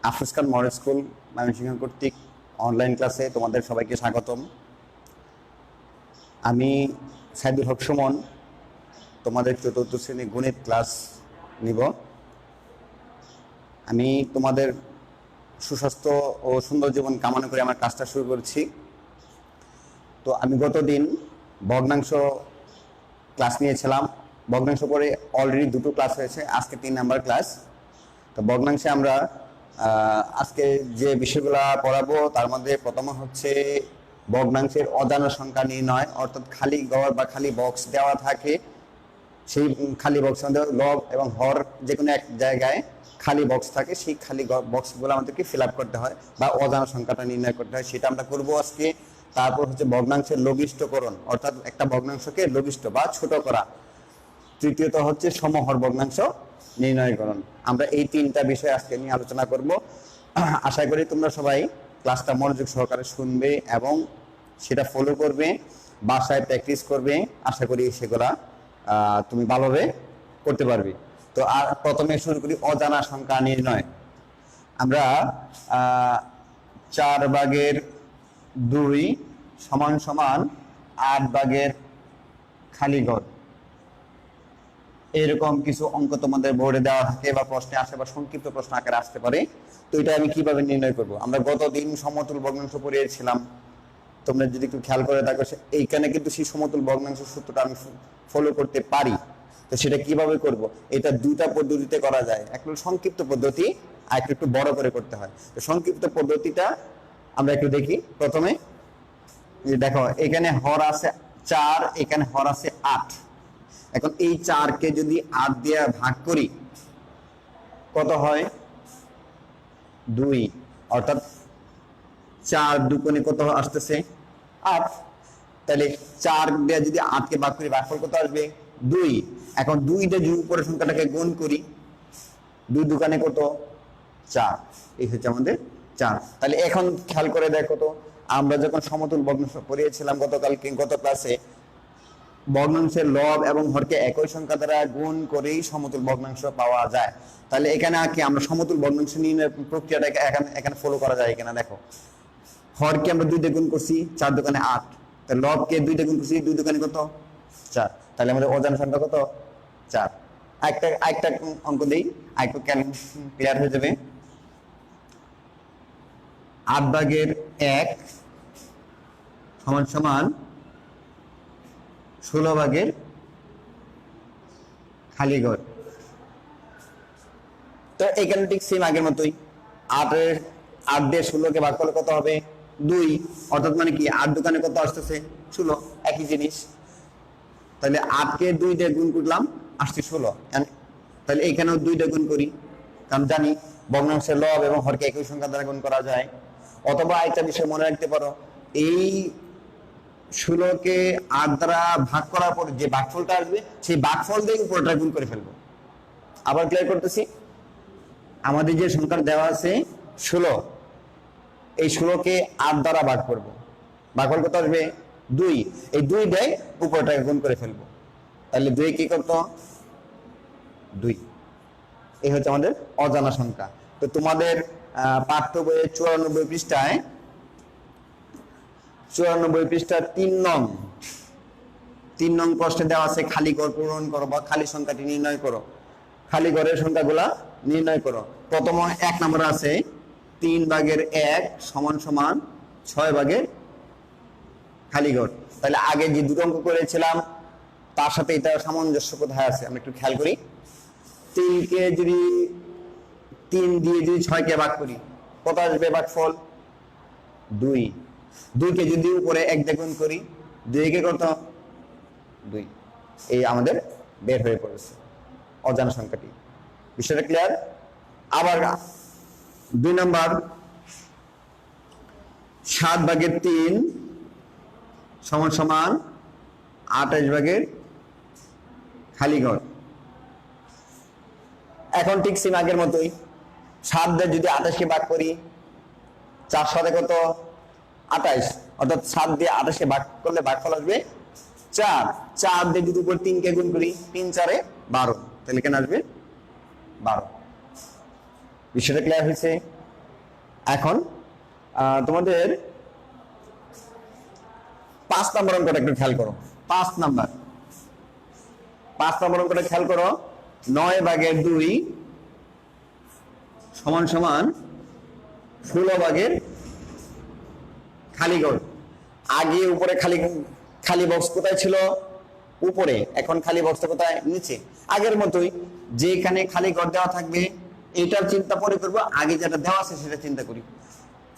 আফরোজ খান model school Mymensingh কর্তৃক online ক্লাসে তোমাদের সবাইকে স্বাগতম। আমি সাইদুল হক সুমন তোমাদের চতুর্থ শ্রেণী গণিত ক্লাস নিব। আমি তোমাদের সুস্বাস্থ্য ও সুন্দর জীবন কামনা করে আমার কাজটা শুরু করছি। তো আমি গতদিন ভগ্নাংশ ক্লাস নিয়েছিলাম। ভগ্নাংশ পরে অলরেডি দুটো ক্লাস হয়েছে, আজকে 3 নাম্বার ক্লাস। তো ভগ্নাংশে আমরা আজকে যে বিষয়গুলো পড়াবো তার মধ্যে প্রথম হচ্ছে ভগ্নাংশের অজানা সংখ্যা নির্ণয়, অর্থাৎ খালি ঘর বা খালি বক্স দেওয়া থাকে, সেই খালি বক্সের মধ্যে লব এবং হর যে কোনো এক জায়গায় খালি বক্স থাকে, সেই খালি বক্সগুলো আমাদেরকে ফিল আপ করতে হয় বা অজানা সংখ্যাটা নির্ণয় করতে হয়, সেটা আমরা করবো আজকে। তারপর হচ্ছে ভগ্নাংশের লঘিষ্ঠকরণ, অর্থাৎ একটা ভগ্নাংশকে লঘিষ্ঠ বা ছোট করা। তৃতীয়ত হচ্ছে সমহর ভগ্নাংশ নির্ণয়করণ। আমরা এই 3টা বিষয় আজকে নিয়ে আলোচনা করব। আশা করি তোমরা সবাই ক্লাসটা মনোযোগ সহকারে শুনবে এবং সেটা ফলো করবে, বাসায় প্র্যাকটিস করবে। আশা করি সেগুলা তুমি ভালোভাবে করতে পারবে। তো আর প্রথমে শুরু করি অজানা সংখ্যা নির্ণয়। আমরা 4/2 সমান সমান 8/, খালি ঘর, এরকম কিছু অঙ্ক তোমাদের বোর্ডে দেওয়া থাকে বা প্রশ্নে আসে বা সংক্ষিপ্ত প্রশ্ন আকারে আসতে পারে। তো এটা আমি কিভাবে নির্ণয় করব? আমরা গতদিন সমতুল ভগ্নাংশ পড়িয়েছিলাম, তোমরা যদি একটু খেয়াল করে থাকো, এইখানে কিন্তু সেই সমতুল ভগ্নাংশ সূত্রটা আমি ফলো করতে পারি। তো সেটা কিভাবে করব? এটা 2টা পদ্ধতিতে করা যায়। একটা সংক্ষিপ্ত পদ্ধতি, আর একটু বড় করে করতে হয়। তো সংক্ষিপ্ত পদ্ধতিটা আমরা একটু দেখি। প্রথমে দেখো, এখানে হর আছে 4, এখানে হর আছে 8। এখন এই 4কে যদি 8 দিয়ে ভাগ করি কত হয়? 2। অর্থাৎ 4 দুগুণে কত আসতেছে? 8। তাহলে 4 দিয়ে যদি 8কে ভাগ করি, ভাগফল কত আসবে? 2। এখন 2 দিয়ে যদি উপরের সংখ্যাটাকে গুণ করি, 2 দুগুণে কত? 4। এই হচ্ছে আমাদের 4। তাহলে এখন খেয়াল করে দেখো তো, আমরা যখন সমতুল ভগ্নাংশ পড়িয়েছিলাম গত ক্লাসে, ভগ্নাংশের লব এবং হরকে একই সংখ্যা দ্বারা গুণ করেই সমতুল ভগ্নাংশ পাওয়া যায়। তাহলে এখানে কি আমরা সমতুল ভগ্নাংশ নির্ণয়ের প্রক্রিয়াটা এখানে ফলো করা যায় কিনা দেখো। হরকে আমরা 2 দিয়ে গুণ করছি, 4 দুগুণে 8। তাহলে লবকে 2 দিয়ে গুণ করছি, 2 দুগুণে কত? 4। তাহলে আমাদের অজানা সংখ্যা কত? 4। একটা অঙ্ক দেই, আরেকটু ক্লিয়ার হয়ে যাবে। 8/1 সমান সমান 16/, খালি ঘর। তো এখানে ঠিক সেম আগের মতোই, 8 দিয়ে 16কে ভাগ করলে কত হবে? 2। অর্থাৎ মানে কি 8 দুগুণে কত আসতেছে? 16। একই জিনিস। তাহলে 8কে 2 দিয়ে গুণ করলাম, আসছে 16। তাহলে এখানেও 2 দিয়ে গুণ করি, কারণ জানি ভগ্নাংশের লব এবং হরকে একই সংখ্যা দ্বারা গুণ করা যায়। অথবা একটা বিষয় মনে রাখতে পারো, এই 16কে 8 দ্বারা ভাগ করার পর যে ভাগফলটা আসবে, সেই ভাগফল দিয়ে উপরটা গুণ করে ফেলবো। আবার ক্লিয়ার করতেছি, আমাদের যে সংখ্যা দেওয়া আছে 16, এই 16কে 8 দ্বারা ভাগ করব, ভাগফল কত আসবে? 2। এই 2 দিয়ে উপরটাকে গুণ করে ফেলবো। তাহলে 2 কি কত? 2। এই হচ্ছে আমাদের অজানা সংখ্যা। তো তোমাদের পাঠ্য বইয়ের 94 পৃষ্ঠায় 3 নং প্রশ্নে দেওয়া আছে খালি ঘর পূরণ করো বা খালি সংখ্যাটি নির্ণয় করো। খালি ঘরের সংখ্যাগুলা নির্ণয় করো। প্রথম 1 নম্বর আছে 3/1 সমান সমান 6/, খালি ঘর। তাহলে আগে যে দুটো অঙ্ক করেছিলাম তার সাথে এটা সামঞ্জস্য কোথায় আছে আমরা একটু খেয়াল করি। 3 দিয়ে যদি 6কে ভাগ করি, কত আসবে ভাগফল? 2। 2কে যদি উপরে 1 দিয়ে গুণ করি, 2কে কত? 2। এই আমাদের বের হয়ে পড়েছে অজানা সংখ্যাটি। বিষয়টা ক্লিয়ার? আবার 2 নম্বর 7/3 সমান সমান 28/, খালি ঘর। এখন ঠিক সেম আগের মতোই, 7 দিয়ে যদি 28কে ভাগ করি, 4 সাথে কত? 28। অর্থাৎ 7 দিয়ে 28কে ভাগ করলে ভাগফল আসবে 4। 4 দিয়ে যদি উপর 3কে গুণ করি, 3 4 12। তাহলে কেন আসবে? 12। বিষয়টা ক্লিয়ার হয়েছে? এখন তোমাদের 5 নম্বর অঙ্কটা একটু খেয়াল করো। 5 নম্বর অঙ্কটা খেয়াল করো। 9/2 সমান সমান 16 খালি ঘর। আগে উপরে খালি বক্স কোথায় ছিল? উপরে। এখন খালি বক্সটা কোথায়? নিচে। আগের মতোই যেখানে খালি ঘর দেওয়া থাকবে এটার চিন্তা পরে করবো, আগে যেটা দেওয়া আছে সেটা চিন্তা করি।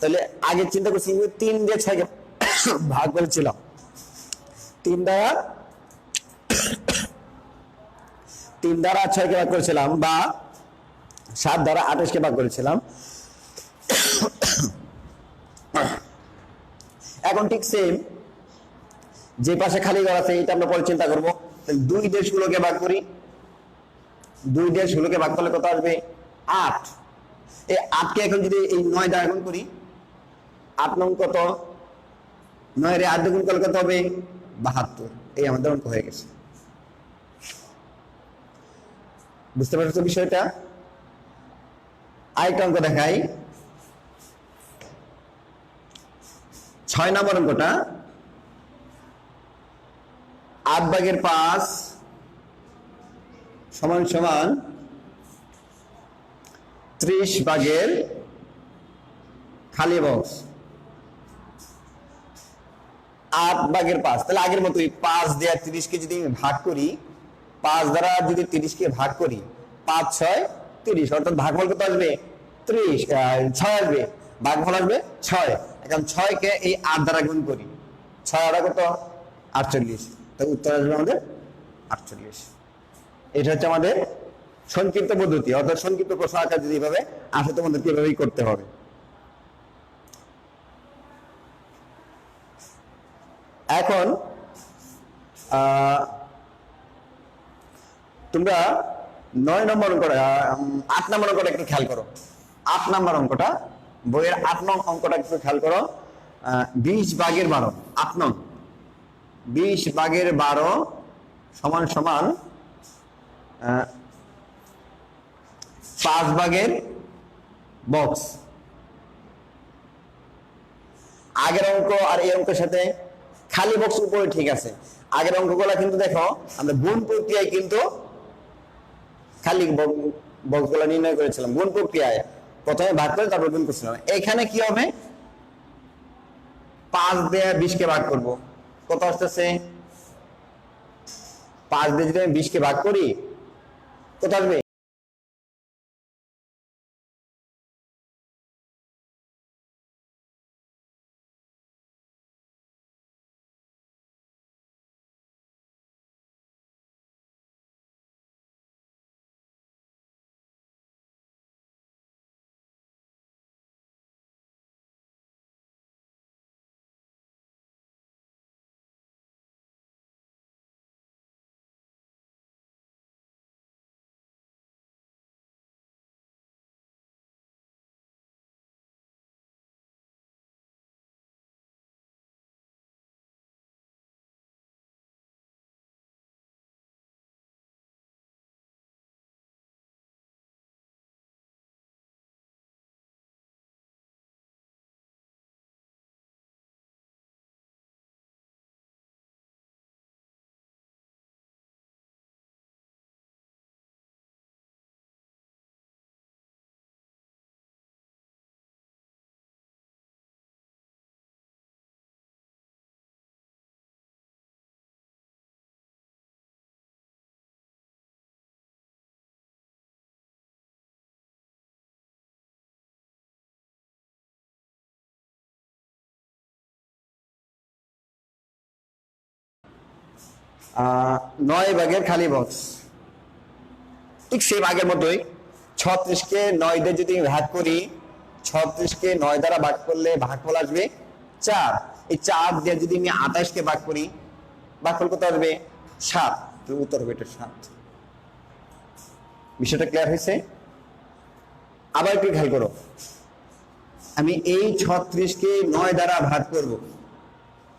তাহলে আগে চিন্তা করছি 3 দিয়ে 6কে ভাগ করেছিলাম, 3 দ্বারা 6কে ভাগ করেছিলাম, বা 7 দ্বারা 28কে ভাগ করেছিলাম। এখন ঠিক সেম যে পাশে খালি ঘর আছে এটা আমরা পরে চিন্তা করবো। 2 দিয়ে 16কে ভাগ করি, 2 দিয়ে 16কে ভাগ করলে কত আসবে? 8। এই 8কে এখন যদি এই 9 দ্বারা গুণ করি, 8 নং কত? 9 রে 8 দিয়ে গুণ করলে কত হবে? 72। এই আমাদের অঙ্ক হয়ে গেছে। বুঝতে পারছো বিষয়টা? আরেকটা অঙ্ক দেখাই। 6 নম্বর অঙ্কটা 8/5 সমান সমান 30 খালি বক্স। 8/5 তাহলে আগের মতোই 5 দিয়ে 30কে যদি আমি ভাগ করি, 5 দ্বারা যদি 30কে ভাগ করি, 5 6 30, অর্থাৎ ভাগফল কত আসবে? 30, 6 আসবে, ভাগফল আসবে 6। এখন 6কে এই 8 দ্বারা গুণ করি, 6 আর কত? 48। তাই উত্তর আসবে আমাদের 48। এটা হচ্ছে আমাদের সংক্ষিপ্ত পদ্ধতি, অর্থাৎ সংক্ষিপ্ত প্রশ্ন আকার যদি এইভাবে আসে তোমাদেরকে এভাবেই করতে হবে। এখন তোমরা 9 নম্বর অঙ্কটা 8 নম্বর অঙ্কটা একটু খেয়াল করো। 8 নম্বর অঙ্কটা, বইয়ের 8 নং অঙ্কটা একটু খেয়াল করো। 20/12, 8 নং 20/12 সমান সমান 5 বক্স। আগের অঙ্ক আর এই অঙ্কের সাথে খালি বক্স উপরে ঠিক আছে। আগের অঙ্কগুলো কিন্তু দেখো আমরা গুণ প্রক্রিয়ায় কিন্তু খালি বক্সগুলো নির্ণয় করেছিলাম, গুণ প্রক্রিয়ায় প্রথমে ভাগ করে তারপর গুণ করছিলাম। এখানে কি হবে? 5 দিয়ে 20কে ভাগ করব, কত আসতেছে? 5 দিয়ে যদি আমি 20কে ভাগ করি কত আসবে? নয় ভাগের খালি বক্স ঠিক সেম আগের মতোই। 36কে 9 দিয়ে যদি ভাগ করি, 36কে 9 দ্বারা ভাগ করলে ভাগফল আসবে 4। এই 4 দিয়ে যদি আমি 28কে ভাগ করি, ভাগফল কত আসবে? 7। তো উত্তর হবে এটা 7। বিষয়টা ক্লিয়ার হয়েছে? আবার একটু খেয়াল করো, আমি এই 36কে 9 দ্বারা ভাগ করব।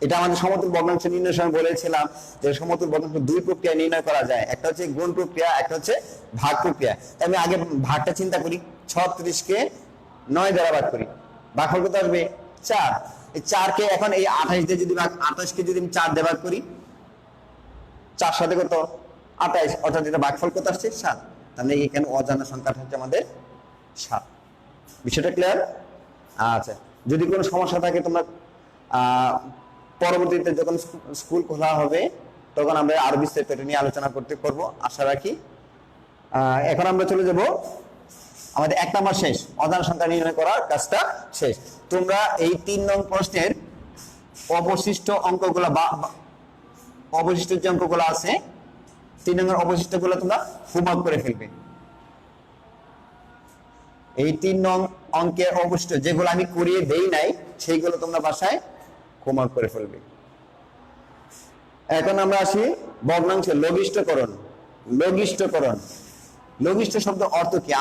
এটা আমাদের সমতুল ভগ্নাংশ নির্ণয়ের সময় বলেছিলাম যে সমতুল ভগ্নাংশ 2 প্রক্রিয়ায় নির্ণয় করা যায়, একটা হচ্ছে গুণ প্রক্রিয়া, একটা হচ্ছে ভাগ প্রক্রিয়া। আমি আগে ভাগটা চিন্তা করি, 36কে 9 দ্বারা ভাগ করি, ভাগফল কত আসবে 4। এই 4 কে এখন এই 28 দিয়ে যদি 28 কে যদি আমি 4 দিয়ে ভাগ করি, 4 সাথে কত 28, অর্থাৎ এটা ভাগফল কত আসছে 7। তাহলে এখানে অজানা সংখ্যাটা হচ্ছে আমাদের 7। বিষয়টা ক্লিয়ার? আচ্ছা, যদি কোনো সমস্যা থাকে তোমরা পরবর্তীতে যখন স্কুল খোলা হবে তখন আমরা আরো বিস্তারিত এটা নিয়ে আলোচনা করব আশা রাখি। এখন আমরা চলে যাব, আমাদের 1 নাম্বার শেষ, অজানা সংখ্যা নির্ণয় করার কাজটা শেষ। তোমরা এই 3 নং প্রশ্নের অবশিষ্ট অঙ্কগুলো বা অবশিষ্ট যে অঙ্কগুলো আছে 3 নম্বর অবশিষ্টগুলো তোমরা হোমওয়ার্ক করে ফেলবে। এই 3 নং অঙ্কের অবশিষ্ট যেগুলো আমি করিয়ে দেই নাই সেইগুলো তোমরা বাসায় হোমওয়ার্ক করে ফেলবে। এখন আমরা আসি ভগ্নাংশের লঘিষ্ঠকরণ। লঘিষ্ঠকরণ, লঘিষ্ঠ শব্দ অর্থ কি?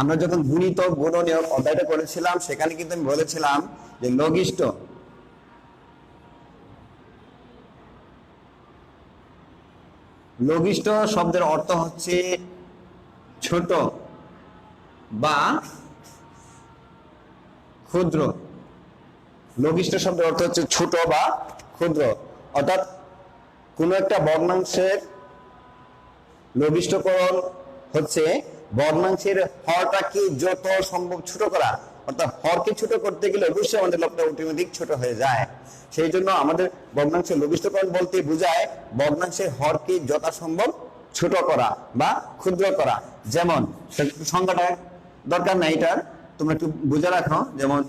আমরা যখন গুণিতক গুণনীয়ক অধ্যায়টা করেছিলাম সেখানে কিন্তু আমি বলেছিলাম যে লঘিষ্ঠ শব্দের অর্থ হচ্ছে ছোট বা ক্ষুদ্র। লঘিষ্ঠ শব্দের অর্থ হচ্ছে ছোট বা ক্ষুদ্র, অর্থাৎ কোন একটা ভগ্নাংশের লঘিষ্ঠকরণ হচ্ছে ভগ্নাংশের হরটাকে যত সম্ভব ছোট করা, অর্থাৎ হরকে ছোট করতে গেলে অবশ্যই আমাদের লবটা অটোমেটিক ছোট হয়ে যায়। সেই জন্য আমাদের ভগ্নাংশের লঘিষ্ঠকরণ বলতে বোঝায় ভগ্নাংশের হরকে যথাসম্ভব ছোট করা বা ক্ষুদ্র করা। যেমন সংখ্যাটা দরকার নাই এটার, তোমরা একটু বুঝে রাখো। যেমন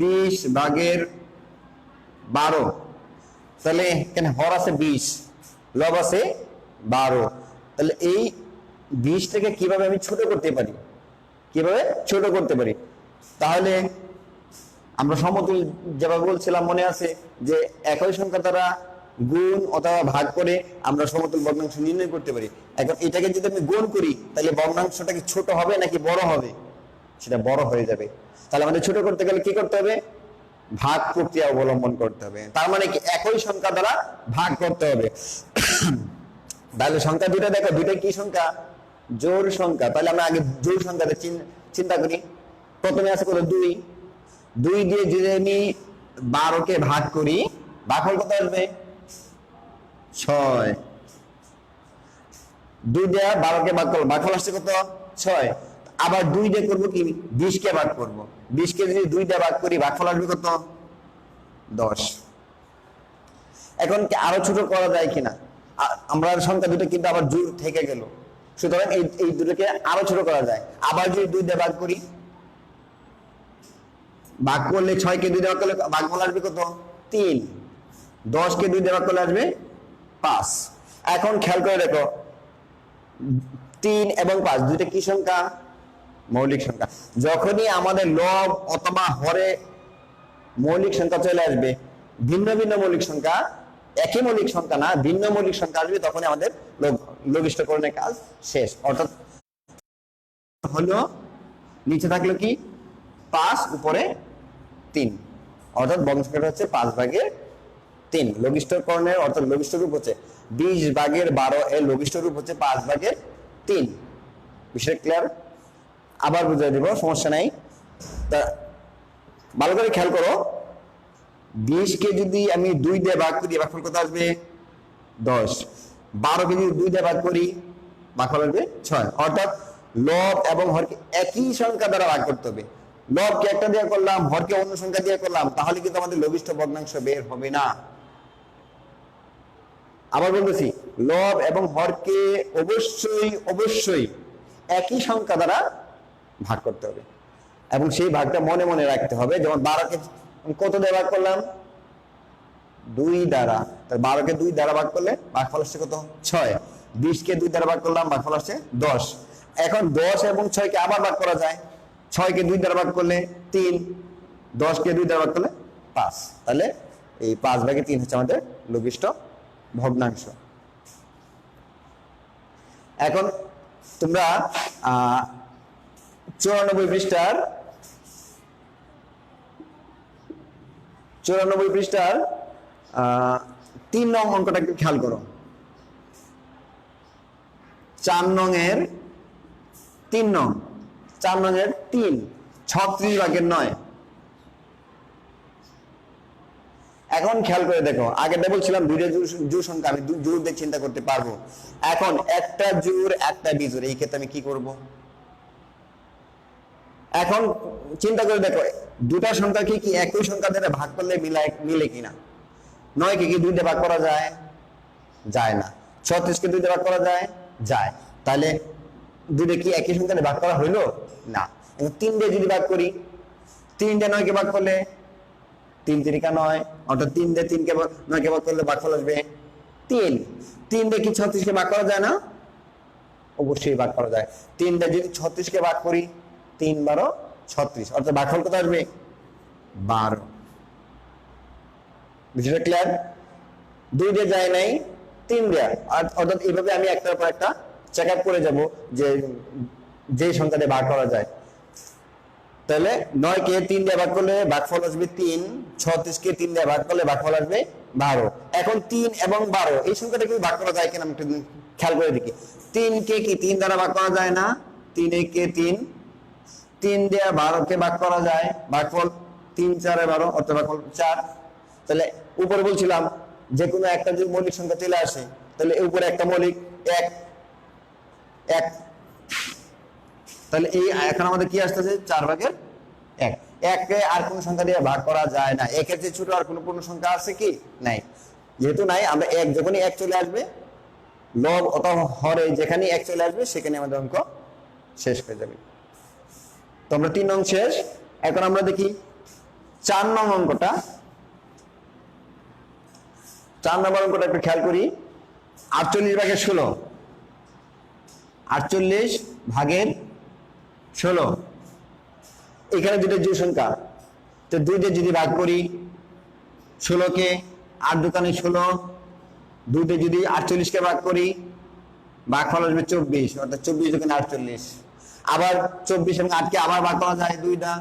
20/12, তাহলে এখানে হর আছে 20, লব আছে 12। তাহলে এই 20 থেকে কিভাবে আমি ছোট করতে পারি, কিভাবে ছোট করতে পারি? তাহলে আমরা সমতুল যেভাবে বলছিলাম মনে আছে যে একই সংখ্যা দ্বারা গুণ অথবা ভাগ করে আমরা সমতুল ভগ্নাংশ নির্ণয় করতে পারি। এখন এটাকে যদি আমি গুণ করি তাহলে ভগ্নাংশটা কি ছোট হবে নাকি বড় হবে? সেটা বড় হয়ে যাবে। তাহলে আমাদের ছোট করতে গেলে কি করতে হবে? ভাগ প্রক্রিয়া অবলম্বন করতে হবে। তার মানে কি একই সংখ্যা দ্বারা ভাগ করতে হবে। তাহলে সংখ্যা দুইটা দেখো, দুইটা কি সংখ্যা? জোড় সংখ্যা। তাহলে আমরা আগে জোড় সংখ্যাটা চিন্তা করি। প্রথমে আছে কত? 2। 2 দিয়ে যদি আমি 12কে ভাগ করি ভাগফল কত আসবে? 6। 2 দিয়ে 12কে ভাগ করব, ভাগফল আসছে কত? 6। আবার 2 দিয়ে করব কি? 20কে ভাগ করব। 20কে যদি 2 দিয়ে ভাগ করি ভাগফল আসবে কত? 10। এখন কি আরো ছোট করা যায় কিনা? আমরা সংখ্যা দুটো কিন্তু আবার জোড় থেকে গেল, সুতরাং এই দুটোকে আরো ছোট করা যায়। আবার যদি 2 দিয়ে ভাগ করি, ভাগ করলে 6কে 2 দিয়ে ভাগ করলে ভাগফল আসবে কত? 3। 10কে 2 দিয়ে ভাগ করলে আসবে 5। এখন খেয়াল করে দেখো 3 এবং 5 দুইটা কি সংখ্যা? মৌলিক সংখ্যা। যখনই আমাদের লব অথবা হরে মৌলিক সংখ্যা চলে আসবে, ভিন্ন ভিন্ন মৌলিক সংখ্যা, একই মৌলিক সংখ্যা না ভিন্ন মৌলিক সংখ্যা আসবে, তখনই আমাদের লঘিষ্ঠকরণের কাজ শেষ। অর্থাৎ হলো নিচে থাকলো কি? 5, উপরে 3, অর্থাৎ ভগ্নাংশটা হচ্ছে 5/3। লঘিষ্ঠকরণের অর্থাৎ লঘিষ্ঠ রূপ হচ্ছে 20/12 এর লঘিষ্ঠ রূপ হচ্ছে 5/3। বিষয় ক্লিয়ার? আবার বুঝিয়ে দিব, সমস্যা নাই। তা ভালো করে খেয়াল করো, 20কে যদি আমি 2 দিয়ে ভাগ করি ভাগফল কত আসবে? 10। 12কে যদি 2 দিয়ে ভাগ করি ভাগফল আসবে 6। অর্থাৎ লব এবং হরকে একই সংখ্যা দ্বারা ভাগ করতে হবে। লবকে একটা দিয়ে করলাম, হরকে অন্য সংখ্যা দিয়ে করলাম, তাহলে কিন্তু আমাদের লঘিষ্ঠ ভগ্নাংশ বের হবে না। আবার বলতেছি, লব এবং হরকে অবশ্যই একই সংখ্যা দ্বারা ভাগ করতে হবে এবং সেই ভাগটা মনে মনে রাখতে হবে। যেমন 12কে কত দিয়ে ভাগ করলাম? 2 দ্বারা। তাহলে 12কে 2 দ্বারা ভাগ করলে ভাগফল আসছে কত? 6। 20কে 2 দ্বারা ভাগ করলাম, ভাগফল আসছে 10। এখন 10 এবং 6কে আবার ভাগ করা যায়। 6কে 2 দ্বারা ভাগ করলে 3, 10কে 2 দ্বারা ভাগ করলে 5। তাহলে এই 5/3 হচ্ছে আমাদের লঘিষ্ঠ ভগ্নাংশ। এখন তোমরা 94 পৃষ্ঠার 3 নং অঙ্কটা একটু খেয়াল করো। 4 নং এর 3 নং, 4 নং এর 3, 36/9। এখন খেয়াল করে দেখো, আগে বলছিলাম দুইটা জোড় সংখ্যা আমি জোড় দিয়ে চিন্তা করতে পারবো। এখন একটা জোড় একটা বিজোড়, এই ক্ষেত্রে আমি কি করব? এখন চিন্তা করে দেখো, দুটা সংখ্যা কি একই সংখ্যা দ্বারা ভাগ করলে মিলে কিনা? 9 কে কি 2 দিয়ে ভাগ করা যায়? যায় না। 36 কে 2 দিয়ে ভাগ করা যায়? যায়। তাহলে দুটো কি একই সংখ্যা দিয়ে ভাগ করা হইলো না। 3 দিয়ে যদি ভাগ করি, 3 দিয়ে 9 কে ভাগ করলে 3 3 9, অর্থাৎ 3 দিয়ে 3 কে 9 কে ভাগ করলে ভাগফল আসবে 3। 3 দিয়ে কি 36 কে ভাগ করা যায় না? অবশ্যই ভাগ করা যায়। 3 দিয়ে যদি 36 কে ভাগ করি, 3 12 36, অর্থাৎ ভাগফল কত আসবে? 12। বিষয়টা ক্লিয়ার? 2 দিয়ে যায় নাই, 3 দিয়ে, অর্থাৎ এইভাবে আমি একটার পর একটা চেক আপ করে যাব যে সংখ্যা দিয়ে ভাগ করা যায়। তাহলে 9 কে 3 দিয়ে ভাগ করলে ভাগফল আসবে 3, 36 কে 3 দিয়ে ভাগ করলে ভাগফল আসবে 12। এখন 3 এবং 12 এই সংখ্যাটাকে ভাগ করা যায় কিনা আমি একটু খেয়াল করে দেখি। 3 কে কি 3 দ্বারা ভাগ করা যায় না? 3 কে 3, 3 দিয়ে 12 কে ভাগ করা যায়, ভাগফল 3 4 12, অর্থাৎ ভাগফল 4। তাহলে উপরে বলছিলাম যে কোনো একটা যদি মৌলিক সংখ্যা চলে আসে, তাহলে উপরে একটা মৌলিক 1 1, তাহলে এই এখন আমাদের কি আসতেছে? 4/1। 1 কে আর কোন সংখ্যা দিয়ে ভাগ করা যায় না। 1 এর চেয়ে ছোট আর কোন পূর্ণ সংখ্যা আছে কি? নাই। যেহেতু নাই, আমরা 1 যখনই 1 চলে আসবে, লব অথবা হরে যেখানে 1 চলে আসবে সেখানে আমাদের অঙ্ক শেষ হয়ে যাবে। তো আমরা 3 নং শেষ। এখন আমরা দেখি 4 নং অঙ্কটা। 4 নম্বর অঙ্কটা একটু খেয়াল করি। 48/16, 48/16। এখানে দুটো জোড় সংখ্যা, তো 2 দিয়ে যদি ভাগ করি 16 কে, 8 দোকানে 16, 2 দিয়ে যদি 48 কে ভাগ করি, ভাগফল আসবে 24, অর্থাৎ 24 দোকানে 48। আবার 24 এবং 8 কে আবার ভাগ করা যায় 2টা,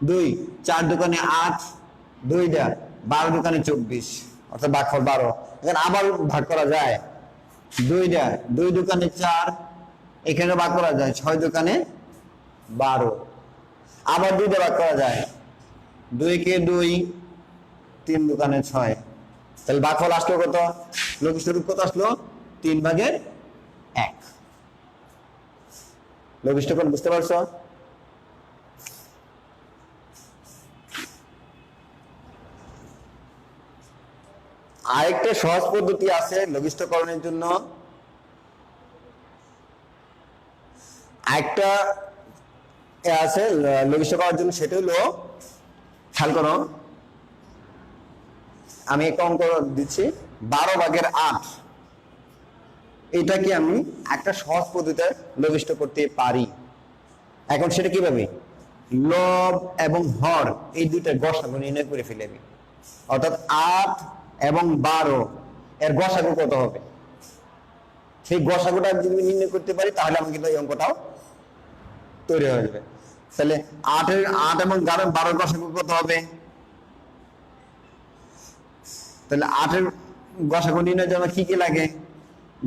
2 4 দোকানে 8, 2টা 12 দোকানে 24, অর্থাৎ ভাগফল 12। এখানে আবার ভাগ করা যায় 2টা, 2 দোকানে 4, এখানে ভাগ করা যায় 6 দোকানে 12। আবার 2 দিয়ে ভাগ করা যায়, 2 কে 2, 3 দোকানে 6। তাহলে ভাগফল আসলো কত? লঘিষ্ঠ রূপ কত আসলো? 3/1। লঘিষ্ঠ কোণ বুঝতে পারছো? আরেকটা সহজ পদ্ধতি আছে লঘিষ্ঠকরণের জন্য। একটা আছে লঘিষ্ঠ করার জন্য, সেটা হলো, খেয়াল করো, আমি একটা অঙ্ক দিচ্ছি 12/8। এটাকে আমি একটা সহজ পদ্ধতিতে লঘিষ্ঠ করতে পারি। এখন সেটা কিভাবে? লব এবং হর এই দুইটা গসাগু নির্ণয় করে ফেলে আমি, অর্থাৎ 8 এবং 12 এর গসাগু কত হবে, সেই গসাগুটা যদি নির্ণয় করতে পারি তাহলে আমি কিন্তু এই অঙ্কটাও তৈরি হয়ে যাবে। তাহলে 8 এবং 12 গসাগু কত হবে? তাহলে 8 এর গসাগু নির্ণয়ের জন্য কি কি লাগে?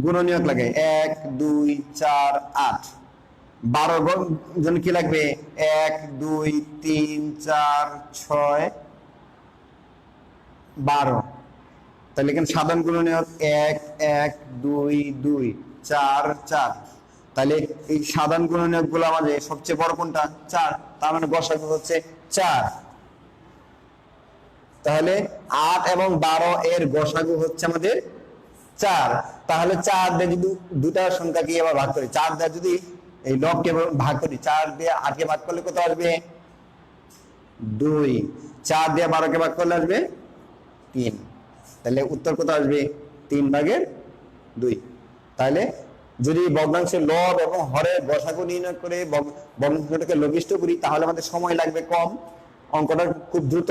গুণনীয়ক লাগে 1 2 4 8। 12 জন্য কি লাগবে? 1 2 3 4 6 12। তাহলে এখানে সাধারণ গুণনীয়ক 1 1 2 2 4 4। তাহলে এই সাধারণ গুণনীয়ক গুলো আমাদের সবচেয়ে বড় কোনটা? 4। তার মানে গসাগু হচ্ছে 4। তাহলে 8 এবং 12 এর গসাগু হচ্ছে আমাদের 4। তাহলে 4 দিয়ে যদি দুটা সংখ্যাকে আবার ভাগ করি, 4 দিয়ে যদি এই লবকে ভাগ করি, 4 দিয়ে 8 কে ভাগ করলে কত আসবে? 2। 4 দিয়ে 12 কে ভাগ করলে আসবে 3। তাহলে উত্তর কত আসবে? 3/2। তাহলে যদি ভগ্নাংশের লব এবং হরের গসাগু নির্ণয় করে ভগ্নাংশটাকে লঘিষ্ঠ করি তাহলে আমাদের সময় লাগবে কম, অঙ্কটা খুব দ্রুত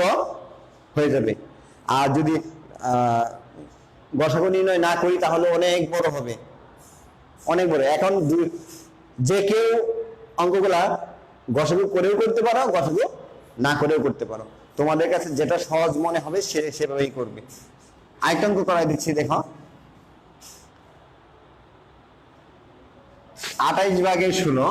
হয়ে যাবে। আর যদি গসাগু নির্ণয় না করি তাহলে অনেক বড় হবে, অনেক বড়। এখন যে কেউ অঙ্কগুলা গসাগু করেও করতে পারো, গসাগু না করেও করতে পারো, তোমাদের কাছে যেটা সহজ মনে হবে সেভাবেই করবে। আরেকটা অঙ্ক করাই দিচ্ছি, দেখো 28/16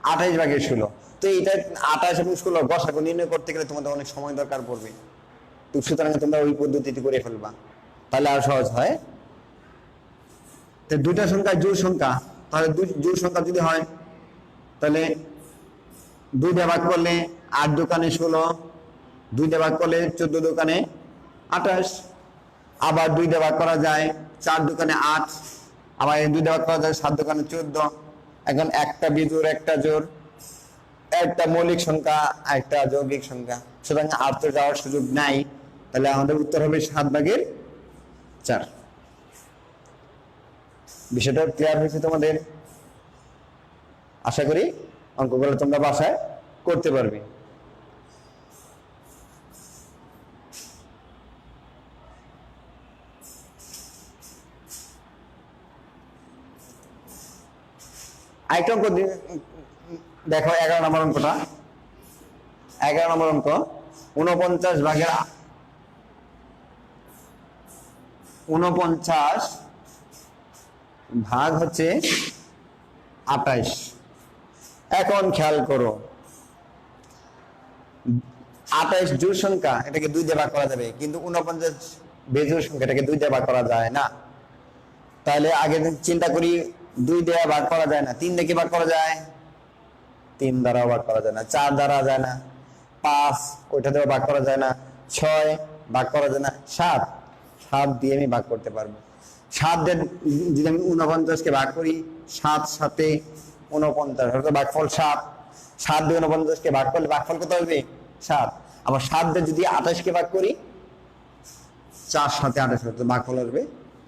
28/16। তো এটা 28 এবং 16 গসাগু নির্ণয় করতে গেলে তোমাদের অনেক সময় দরকার পড়বে, তো সুতরাং তোমরা ওই পদ্ধতিতে করে ফেলবা, তাহলে আর সহজ হয়। তো দুইটা সংখ্যা জোড় সংখ্যা, তাহলে জোড় সংখ্যা যদি হয় তাহলে 2 দিয়ে ভাগ করলে 8 দোকানে 16, 2 দিয়ে ভাগ করলে 14 দোকানে 28, আবার 2 দিয়ে ভাগ করা যায় 4 দোকানে 8, আবার 2 দিয়ে ভাগ করা যায় 7 দোকানে 14। এখন একটা বিজোড় একটা জোড়, একটা মৌলিক সংখ্যা একটা যৌগিক সংখ্যা, সুতরাং 8 তো যাওয়ার সুযোগ নাই, তাহলে আমাদের উত্তর হবে 7/4। বিষয়টা ক্লিয়ার হয়েছে তোমাদের? আশা করি অঙ্কগুলো তোমরা বাসায় করতে পারবে। আরেকটা অঙ্ক দেখো, 11 নম্বর অঙ্কটা। 11 নম্বর অঙ্ক, 49 ভাগ হচ্ছে 28। এখন খেয়াল করো, 28 জোড় সংখ্যা, এটাকে 2 দিয়ে ভাগ করা যাবে, কিন্তু 49 বেজোড় সংখ্যা, এটাকে 2 দিয়ে ভাগ করা যায় না। তাহলে আগে চিন্তা করি, 2 দিয়ে ভাগ করা যায় না, 3 দিয়ে ভাগ করা যায়, 3 দ্বারাও ভাগ করা যায় না, 4 দ্বারা যায় না, 5 ওইটা দিয়েও ভাগ করা যায় না, 6 ভাগ করা যায় না, 7 দিয়ে আমি ভাগ করতে পারবো। 7 দিয়ে যদি আমি 49 কে ভাগ করি, 7 7 49, ভাগফল 7। 7 দিয়ে 49 কে ভাগ করলে ভাগফল কত হবে? 7। আবার 7 দিয়ে যদি 28 কে ভাগ করি, 4 7 28 হবে, ভাগফল আসবে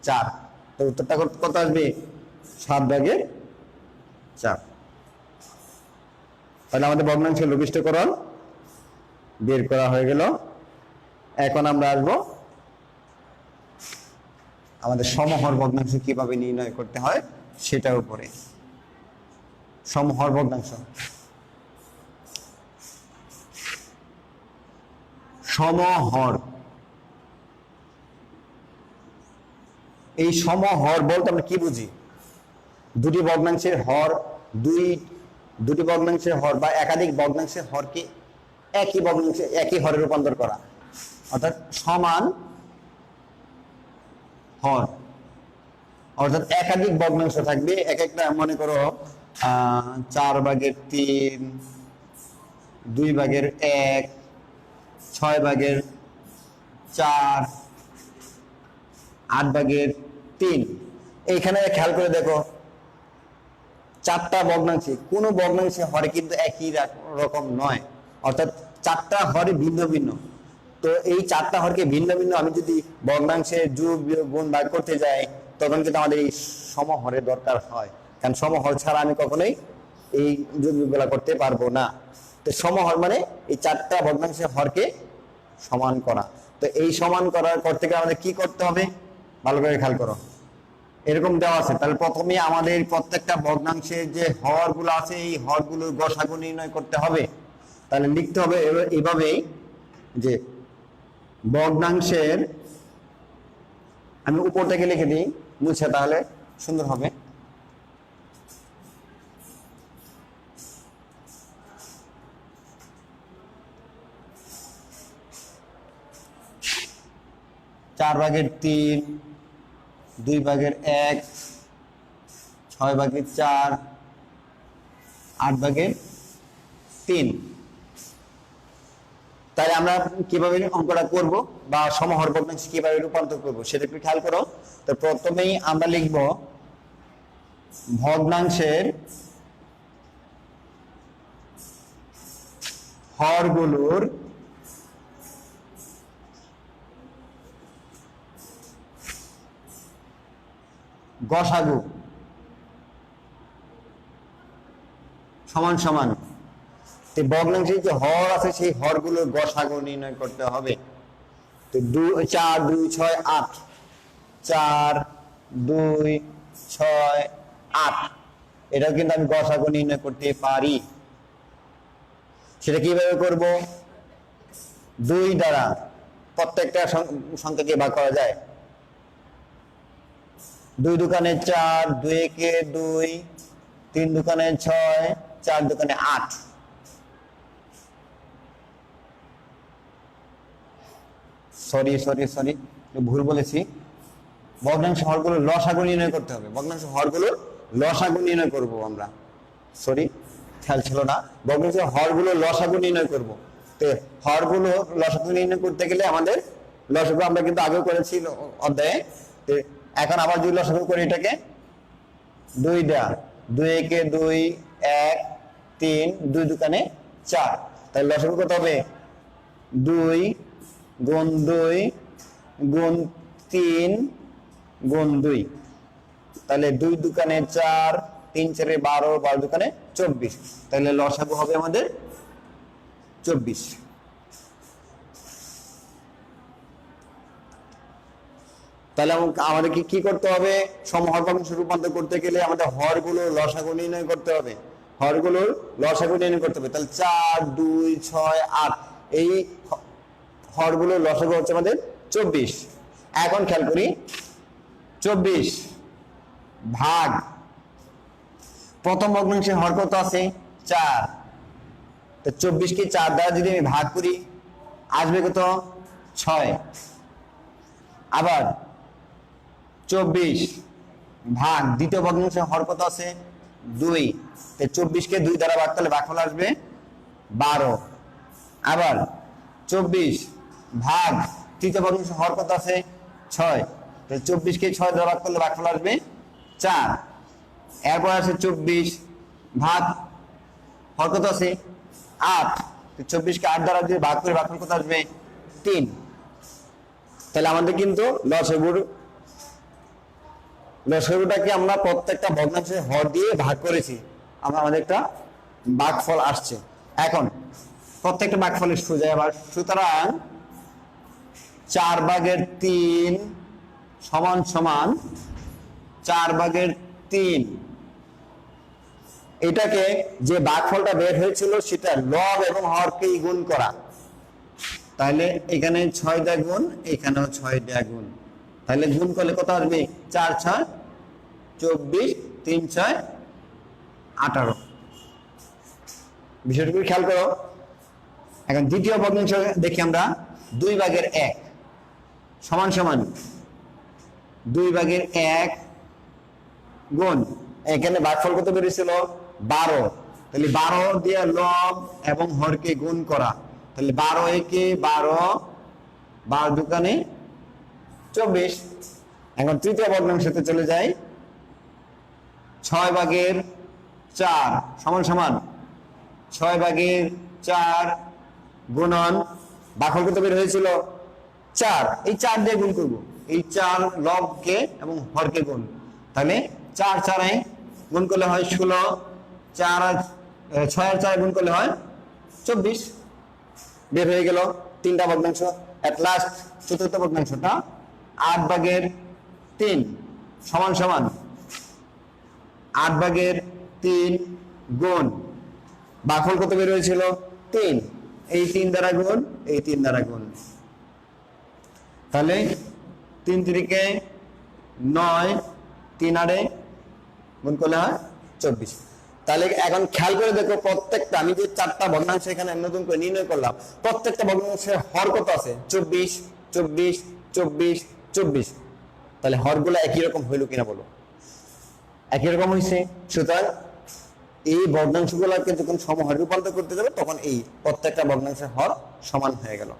4। তো উত্তরটা কত আসবে? 7/4। তাহলে আমাদের ভগ্নাংশের লঘিষ্ঠকরণ বের করা হয়ে গেল। এখন আমরা আসবো আমাদের সমহর ভগ্নাংশ কিভাবে নির্ণয় করতে হয় সেটার উপরে। সমহর ভগ্নাংশ, সমহর, এই সমহর বলতে আমরা কি বুঝি? দুটি ভগ্নাংশের হর, দুটি ভগ্নাংশের হর বা একাধিক ভগ্নাংশের হরকে একই ভগ্নাংশে একই হরে রূপান্তর করা, অর্থাৎ সমান হর। অর্থাৎ একাধিক ভগ্নাংশ থাকবে, এক একটা, মনে করো 4/3, 2/1, 6/4, 8/3। এইখানে খেয়াল করে দেখো, 4টা ভগ্নাংশে, কোনো ভগ্নাংশে হরে কিন্তু একই রকম নয়, অর্থাৎ 4টা হরে ভিন্ন ভিন্ন। তো এই 4টা হরকে ভিন্ন ভিন্ন আমি যদি ভগ্নাংশের যোগ বিয়োগ গুণ ভাগ করতে যাই, তখন কিন্তু আমাদের এই সমহরের দরকার হয়, কারণ সমহর ছাড়া আমি কখনোই এই যোগ বিয়োগগুলো করতে পারবো না। তো সমহর মানে এই 4টা ভগ্নাংশের হরকে সমান করা। তো এই সমান করতে গেলে আমাদের কি করতে হবে? ভালো করে খেয়াল করো, এরকম দেওয়া আছে। তাহলে প্রথমে আমাদের প্রত্যেকটা ভগ্নাংশের যে হরগুলো আছে, এই হরগুলোর গসাগু নির্ণয় করতে হবে। তাহলে লিখতে হবে এইভাবেই যে ভগ্নাংশের, আমি উপর থেকে লিখে দিই মুছে, তাহলে সুন্দর হবে। চার ভাগের 3, 2/1, 6/4, 8/3। তাহলে আমরা কিভাবে অঙ্কটা করব বা সমহর ভগ্নাংশ কিভাবে রূপান্তর করব সেটা একটু খেয়াল করো। তো প্রথমেই আমরা লিখব ভগ্নাংশের হরগুলোর গসাগু সমান সমান। ভগ্নাংশের যে হর আছে সেই হরগুলোর গসাগু নির্ণয় করতে হবে। তো 4 2 6 8, 4 2 6 8, এটাও কিন্তু আমি গসাগু নির্ণয় করতে পারি। সেটা কিভাবে করব? 2 দ্বারা প্রত্যেকটা সংখ্যাকে ভাগ করা যায়। 2 দোকানে 4, 2 একে 2, 3 দোকানে 6, 4 দোকানে 8, সরি সরি সরি ভুল বলেছি। ভগ্নাংশ হরগুলো লসাগু নির্ণয় করতে হবে, ভগ্নাংশ হরগুলো লসাগু নির্ণয় করব আমরা, সরি খেয়াল ছিল না। ভগ্নাংশ হরগুলো লসাগু নির্ণয় করব। তো হরগুলো লসাগু নির্ণয় করতে গেলে আমাদের লসাগু আমরা কিন্তু আগেও করেছি অধ্যায়ে। তো এখন আবার যদি লসাগু করি এটাকে 2 দেয়া, 2 একে 2, 1 3, 2 দোকানে 4, তাহলে লসাগু কত হবে 2 গুণ 2 গুণ 3 গুণ 2, তাহলে 2 দোকানে 4, 3 4 12, 12 দোকানে 24, তাহলে লসাগু হবে আমাদের 24। তাহলে আমাদের কি করতে হবে, সমহর ভগ্নাংশ রূপান্তর করতে গেলে আমাদের হরগুলোর লসাগু নির্ণয় করতে হবে, হরগুলোর লসাগু নির্ণয় করতে হবে। তাহলে 4 2 6 8 এই হরগুলোর লসাগু হচ্ছে আমাদের 24। এখন খেয়াল করি 24 ভাগ প্রথম ভগ্নাংশের হর কত আছে 4, তো 24 কে 4 দ্বারা যদি আমি ভাগ করি আসবে কত 6। আবার 24 ভাগ দ্বিতীয় ভগ্নাংশের হর কত আছে 2, তো 24 কে 2 দ্বারা ভাগ করলে ভাগফল আসবে 12। আবার 24 ভাগ তৃতীয় ভগ্নাংশের হর কত আছে 6, তো 24 কে 6 দ্বারা ভাগ করলে ভাগফল আসবে 4। এরপর আছে 24 ভাগ হর কত আছে 8, তো 24 কে 8 দ্বারা যদি ভাগ করে ভাগফল কত আসবে 3। তাহলে আমাদের কিন্তু লসাগুটাকে আমরা প্রত্যেকটা ভগ্নাংশের হর দিয়ে ভাগ করেছি, আমাদের একটা ভাগফল আসছে। এখন প্রত্যেকটা ভাগফলের সোজা আবার, সুতরাং 4 ভাগের 3 সমান সমান 4 ভাগের 3, এটাকে যে ভাগফলটা বের হয়েছিল সেটা লব এবং হরকে গুণ করা, তাহলে এখানে 6 দিয়ে গুণ, এখানেও 6 দিয়ে গুণ, তাহলে গুণ করলে কত আসবে 4 6 24, 3 6 18। বিষয়টুকু খেয়াল করো। এখন দ্বিতীয় ভগ্নাংশ দেখি আমরা, 2 ভাগের 1 সমান সমান 2 ভাগের 1 গুণ, এখানে ভাগফল কত বেরিয়েছিল 12, তাহলে 12 দিয়ে লব এবং হরকে গুণ করা, তাহলে 12 একে 12, 12 দোকানে 24। এখন তৃতীয় ভগ্নাংশতে চলে যাই, 6 ভাগের 4 সমান সমান 6 ভাগের 4 গুণন ভাগফল কত বের হয়েছিল 4, এই 4 দিয়ে গুণ করব, এই 4 লবকে এবং হরকে গুণ, তাহলে 4 4 গুণ করলে হয় 16, 4 6 আর 4 গুণ করলে হয় 24, বের হয়ে গেল তিনটা ভগ্নাংশ। এট লাস্ট চতুর্থ ভগ্নাংশটা 8 ভাগের 3 সমান সমান 8 ভাগের 3 গুণ ভাগফল কত বের হয়েছিল 3, এই 3 দ্বারা গুণ, এই 3 দ্বারা গুণ, তাহলে 3 3 9, 3 8 গুণ করলে হয় 24। তাহলে এখন খেয়াল করে দেখো, প্রত্যেকটা আমি যে 4টা ভগ্নাংশ এখানে নতুন করে নির্ণয় করলাম, প্রত্যেকটা ভগ্নাংশের হর কত আছে 24 24 24 24, তাহলে হরগুলো একই রকম হইলো কিনা বলো, একই রকম হয়েছে। সুতরাং এই ভগ্নাংশগুলোকে যখন সমহরে রূপান্তর করতে যাবে তখন এই প্রত্যেকটা ভগ্নাংশের হর সমান হয়ে গেল।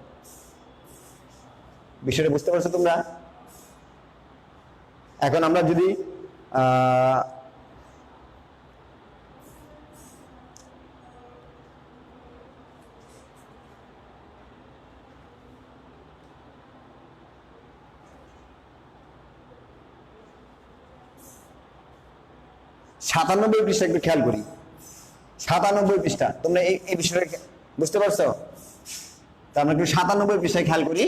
বিষয়টা বুঝতে পারছো তোমরা? এখন আমরা যদি 97 পৃষ্ঠা একটু খেয়াল করি, 97 পৃষ্ঠা, তোমরা এই বিষয়টা বুঝতে পারছো? তো আমরা একটু 97 পৃষ্ঠায় খেয়াল করি।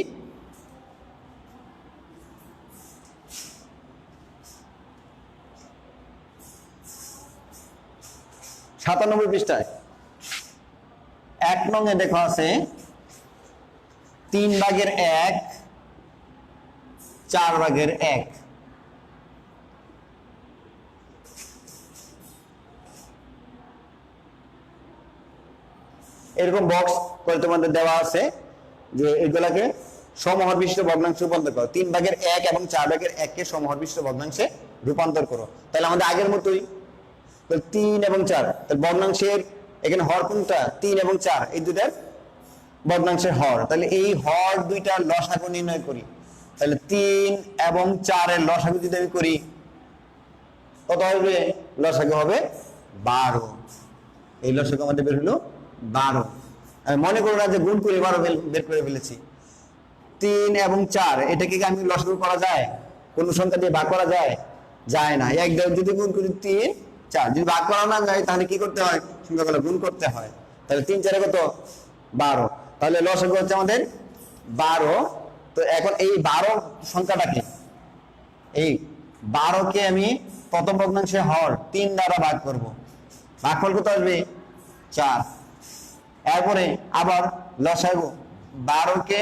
সাতানব্বই পৃষ্ঠায় 1 নং এ দেখা আছে 3 ভাগের 1 4 ভাগের 1, এরকম বক্স করে তোমাদের দেওয়া আছে যে এগুলাকে সমহর বিশিষ্ট ভগ্নাংশে রূপান্তর করো, 3/1 এবং 4/1 কে সমহর বিশিষ্ট ভগ্নাংশে রূপান্তর করো। তাহলে আমাদের আগের মতোই 3 এবং 4, তাহলে ভগ্নাংশের এখানে হর কোনটা 3 এবং 4 এই দুইটার ভগ্নাংশের হর, তাহলে এই হর দুইটার লসাগু নির্ণয় করি। তাহলে 3 এবং 4 এর লসাগু যদি আমি করি কত হবে? লসাগু হবে 12। এই লসাগু আমাদের বের হলো 12। আমি মনে করো না যে গুণ করে 12 বের করে ফেলেছি। 3 এবং 4 এটাকে কি আমি লসাগু করা যায়? কোন সংখ্যা দিয়ে ভাগ করা যায়? যায় না। এক দ্বারা যদি গুণ করি 3 4, যদি ভাগ করা না যায় তাহলে কি করতে হয়? সংখ্যাগুলো গুণ করতে হয়। তাহলে 3 4 কত? 12। তাহলে লসাগু হচ্ছে আমাদের 12। তো এখন এই 12 সংখ্যাটা কি? এই 12 কে আমি প্রথম ভগ্নাংশে হর 3 দ্বারা ভাগ করব। ভাগফল কত আসবে? 4। এরপরে আবার লসাগু 12 কে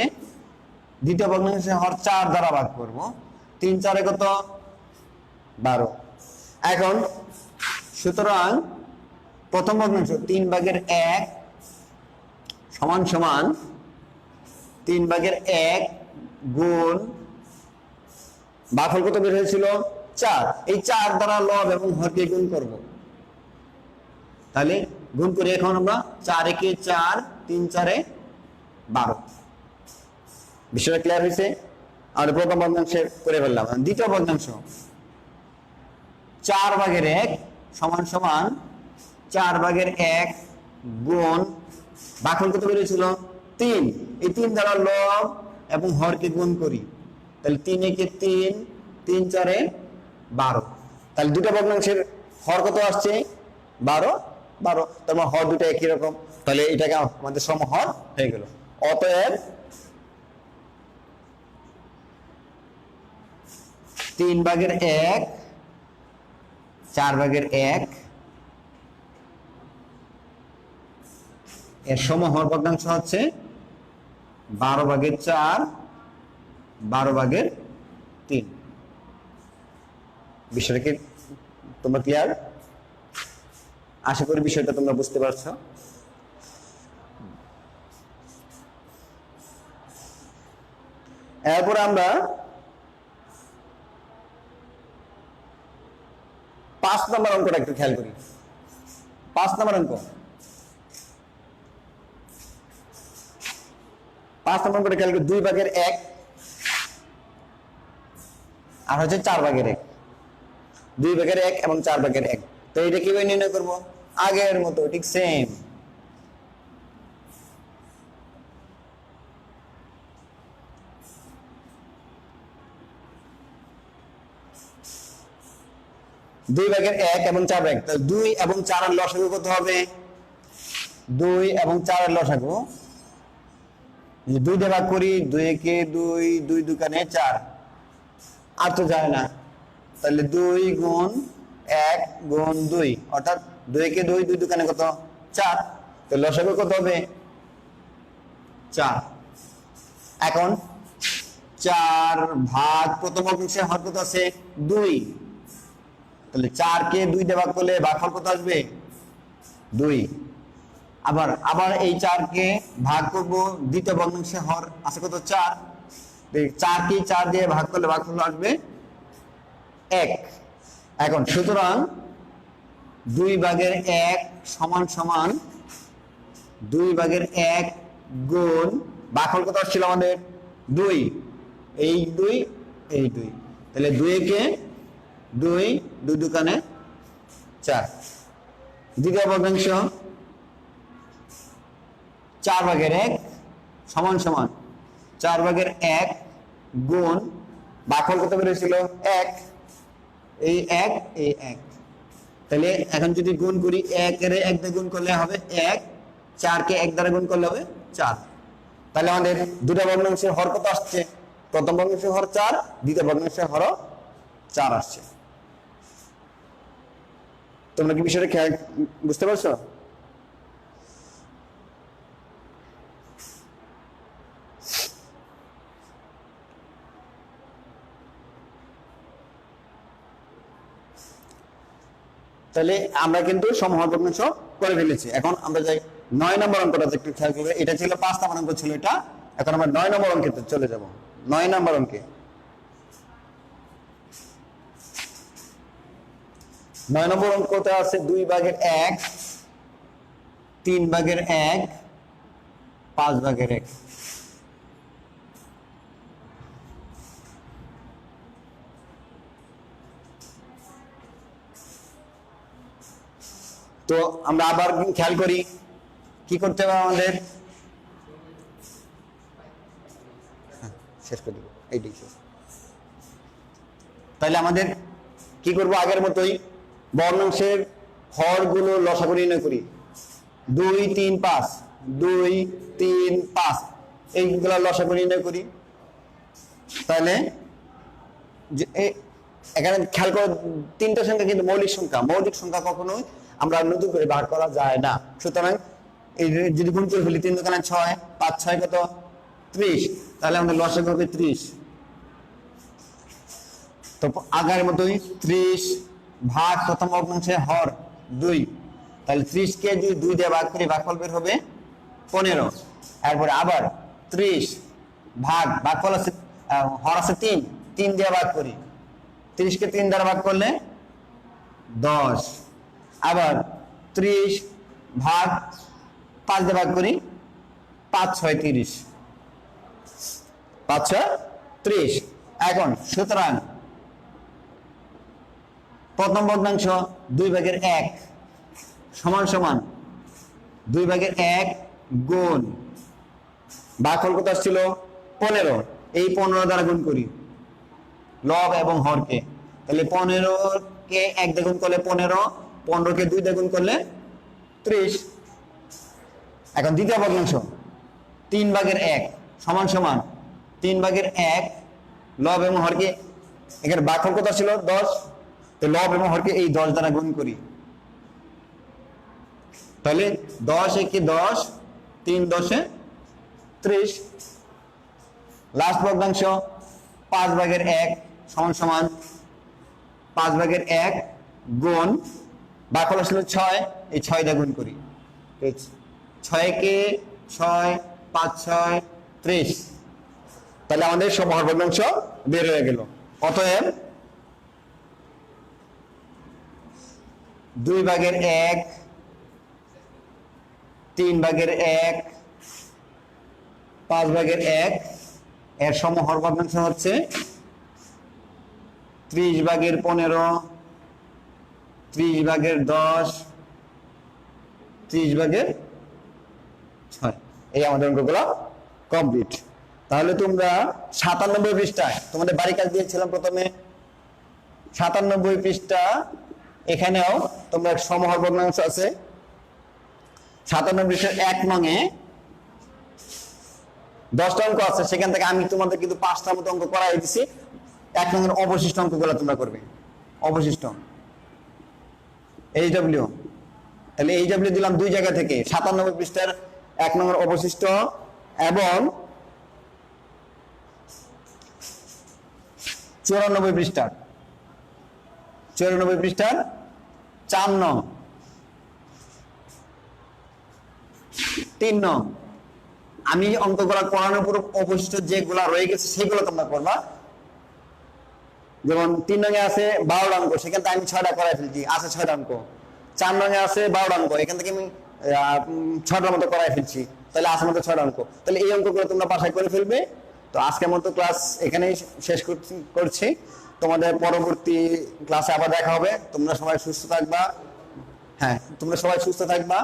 দ্বিতীয় ভগ্নাংশে হর 4 দ্বারা ভাগ করব। 3 4 কত? 12। এখন সুতরাং প্রথম ভগ্নাংশ 3/1 সমান সমান 3/1 গুণ ভাগফল কত বের হয়েছিল? 4। এই 4 দ্বারা লব এবং হরকে গুণ করব। তাহলে গুণ করে এখন আমরা 4 একে 4, 3 4 12। বিষয়টা ক্লিয়ার হয়েছে? আমরা প্রথম ভগ্নাংশে করে ফেললাম। দ্বিতীয় ভগ্নাংশ 4/1 সমান সমান 4/1 গুণ ভাগফল কত বের হয়েছিল? 3। এই 3 দ্বারা লব এবং হরকে গুণ করি। তাহলে 3 একে 3, 3 4 12। তাহলে দুটো ভগ্নাংশের হর কত আসছে? 12 12। তার মানে হর দুটো একই রকম, তাহলে এটাকে আমাদের সমহর হয়ে গেল। অতএব 3/1 4/1 এর সমহর ভগ্নাংশ হচ্ছে 12/4 12/3। বিষয়টা কি তোমরা ক্লিয়ার? আশা করি বিষয়টা তোমরা বুঝতে পারছো। এরপর আমরা 5 নম্বর অঙ্কটা একটু খেয়াল করি। 5 নম্বর অঙ্ক, 5 নম্বর অঙ্কটা খেয়াল করি। 2/1 আর হচ্ছে 4/1। 2/1 এবং 4/1। তো এটা কিভাবে নির্ণয় করব? আগের মতো ঠিক সেম। দুই ভাগের 1 এবং 4/1। 2 এবং 4 এর লসাগু কত হবে? 2 এবং 4 এর লসাগু 2 দিয়ে ভাগ করি, 2 একে 2, 2 দুকানে 4, আর তো যায় না। তাহলে 2 গুণ 1 গুণ 2, অর্থাৎ 2 একে 2, 2 দুকানে কত? 4। তো লসাগু কত হবে? 4। এখন 4 ভাগ প্রথম ভগ্নাংশের হর কত আছে? 2। তাহলে 4 কে 2 দিয়ে ভাগ করলে ভাগফল কত আসবে? 2। আবার এই 4 কে ভাগ করব, দ্বিতীয় ভগ্নাংশে হর আছে কত? 4। 4 কে 4 দিয়ে ভাগ করলে ভাগফল আসবে 1। এখন সুতরাং 2/1 সমান সমান 2/1 গুণ ভাগফল কত আসছিল আমাদের? 2। এই 2 এই 2, তাহলে 2 কে 2, 2 দুকানে 4। দ্বিতীয় ভগ্নাংশ 4/1 সমান সমান 4/1 গুণ ভাগফল কত বেরিয়েছিল? 1। এই 1 এই 1। তাহলে এখন যদি গুণ করি, 1 এর 1 দিয়ে গুণ করলে হবে 1, 4 কে 1 দ্বারা গুণ করলে হবে 4। তাহলে আমাদের দুটো ভগ্নাংশের হর কত আসছে? প্রথম ভগ্নাংশের হর 4, দ্বিতীয় ভগ্নাংশের হর 4 আসছে। তোমরা কি বিষয়টা খেয়াল বুঝতে পারছো? তাহলে আমরা কিন্তু সমহর ভগ্নাংশ করে ফেলেছি। এখন আমরা যাই 9 নম্বর অঙ্কটা একটু খেয়াল করবে। এটা ছিল 5 নম্বর অঙ্ক ছিল এটা। এখন আমরা 9 নম্বর অঙ্কে চলে যাব। 9 নম্বর অঙ্কে 9 নম্বর অঙ্কতে আছে 2 ভাগের 1, 3 ভাগের 1, 5 ভাগের 1। তো আমরা আবার খেয়াল করি কি করতে হবে আমাদের, শেষ করে দিব এইটাই শেষ। তাহলে আমাদের কি করব, আগের মতোই ভগ্নাংশের হরগুলো লসাগু নির্ণয় করি। 2 3 5, 2 3 5 এইগুলো লসাগু নির্ণয় করি। তাহলে এখানে খেয়াল করো তিনটা সংখ্যা কিন্তু মৌলিক সংখ্যা। মৌলিক সংখ্যা কখনোই আমরা নতুন করে ভাগ করা যায় না। সুতরাং এই যদি গুণ করে ফেলি 3 দোকানে 6, 5 6 কত 30, তাহলে আমাদের লসাগু হবে 30। তো আগের মতোই 30 ভাগ প্রথম ভগ্নাংশে হর 2, তাহলে 30 কে যদি 2 দিয়ে ভাগ করি ভাগফল বের হবে 15। এরপরে আবার 30 ভাগ ভাগফল আছে হর আছে 3 দিয়ে ভাগ করি, 30 কে 3 দ্বারা ভাগ করলে 10। আবার 30 ভাগ 5 দিয়ে ভাগ করি, 5 6 30, 5 6 30। এখন সুতরাং প্রথম ভগ্নাংশ 2 ভাগের 1 সমান সমান 2 ভাগের 1 গুণ ভাগফল কত ছিল 15, এই 15 দ্বারা গুণ করি লব এবং হরকে। তাহলে 15 কে 1 দিয়ে গুণ করলে 15, 15 কে 2 দিয়ে গুণ করলে 30। এখন দ্বিতীয় ভগ্নাংশ 3 ভাগের 1 সমান সমান 3 ভাগের 1 লব এবং হরকে, এখানে ভাগফল কত ছিল 10, তো লব এবং হরকে এই 10 দ্বারা গুণ করি। তাহলে 10 একে 10, 3 10 30। লাস্ট ভগ্নাংশ 5 ভাগের 1 সমান সমান 5 ভাগের 1 গুণ ভাগফল ছিল 6, এই 6 দিয়ে গুণ করি। 6 কে 6, 5 6 30। তাহলে আমাদের সমহর ভগ্নাংশ বের হয়ে গেল। অতএব 2 ভাগের 1, 3 ভাগের 1, 5 ভাগের 1 এর সমহর ভগ্নাংশ হচ্ছে 30 ভাগের 15, 30 ভাগের 10, 30 ভাগের 6। এই আমাদের অঙ্কগুলো কমপ্লিট। তাহলে তোমরা 97 পৃষ্ঠায় তোমাদের বাড়ি কাজ দিয়েছিলাম প্রথমে, 97 পৃষ্ঠা এখানেও তোমরা সমহর ভগ্নাংশ আছে। 97 পৃষ্ঠার 1 নংয়ে 10টা অঙ্ক আছে, সেখান থেকে আমি তোমাদের কিন্তু 5টার মতো অঙ্ক করাই দিছি। 1 নংয়ের অবশিষ্ট অঙ্কগুলো তোমরা করবে। অবশিষ্ট HW, তাহলে HW দিলাম 2 জায়গা থেকে। 97 পৃষ্ঠার 1 নংয়ের অবশিষ্ট এবং 94 পৃষ্ঠার 4 নং, 3 নং। আমি অঙ্কগুলো করানোর পর অবশিষ্ট যেগুলা রয়ে গেছে সেগুলো তোমরা করবা। যেমন 3 নং এ আছে 12টা অঙ্ক, সেখান থেকে আমি 6টা করাই ফেলছি, আছে 6টা অঙ্ক। 4 নং এ আছে 12টা অঙ্ক, এখান থেকে আমি 6টার মতো করাই ফেলছি, তাহলে আছে মতো 6টা অঙ্ক। তাহলে এই অঙ্কগুলো তোমরা বাসায় করে ফেলবে। তো আজকের মতো ক্লাস এখানেই শেষ করছি। তোমাদের পরবর্তী ক্লাসে আবার দেখা হবে। তোমরা সবাই সুস্থ থাকবা। হ্যাঁ, তোমরা সবাই সুস্থ থাকবা,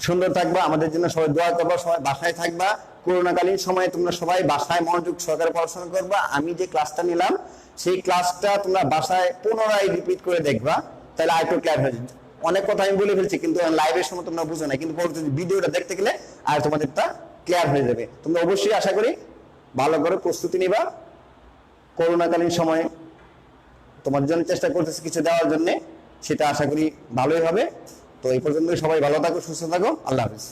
সুন্দর থাকবা, আমাদের জন্য সবাই দোয়া করবা, সবাই বাসায় থাকবা। করোনাকালীন সময়ে তোমরা সবাই বাসায় মনোযোগ সহকারে পড়াশোনা করবা। আমি যে ক্লাসটা নিলাম সেই ক্লাসটা তোমরা বাসায় পুনরায় রিপিট করে দেখবা, তাহলে আরেকটু ক্লিয়ার হয়ে যাবে। অনেক কথা আমি বলে ফেলছি, কিন্তু লাইভের সময় তোমরা বুঝো না, কিন্তু পরবর্তী ভিডিওটা দেখতে গেলে আর তোমাদেরটা ক্লিয়ার হয়ে যাবে। তোমরা অবশ্যই আশা করি ভালো করে প্রস্তুতি নিবা। করোনাকালীন সময়ে তোমার জন্য চেষ্টা করতেছি কিছু দেওয়ার জন্য, সেটা আশা করি ভালোই হবে। তো এই পর্যন্ত সবাই ভালো থাকো, সুস্থ থাকো, আল্লাহ হাফেজ।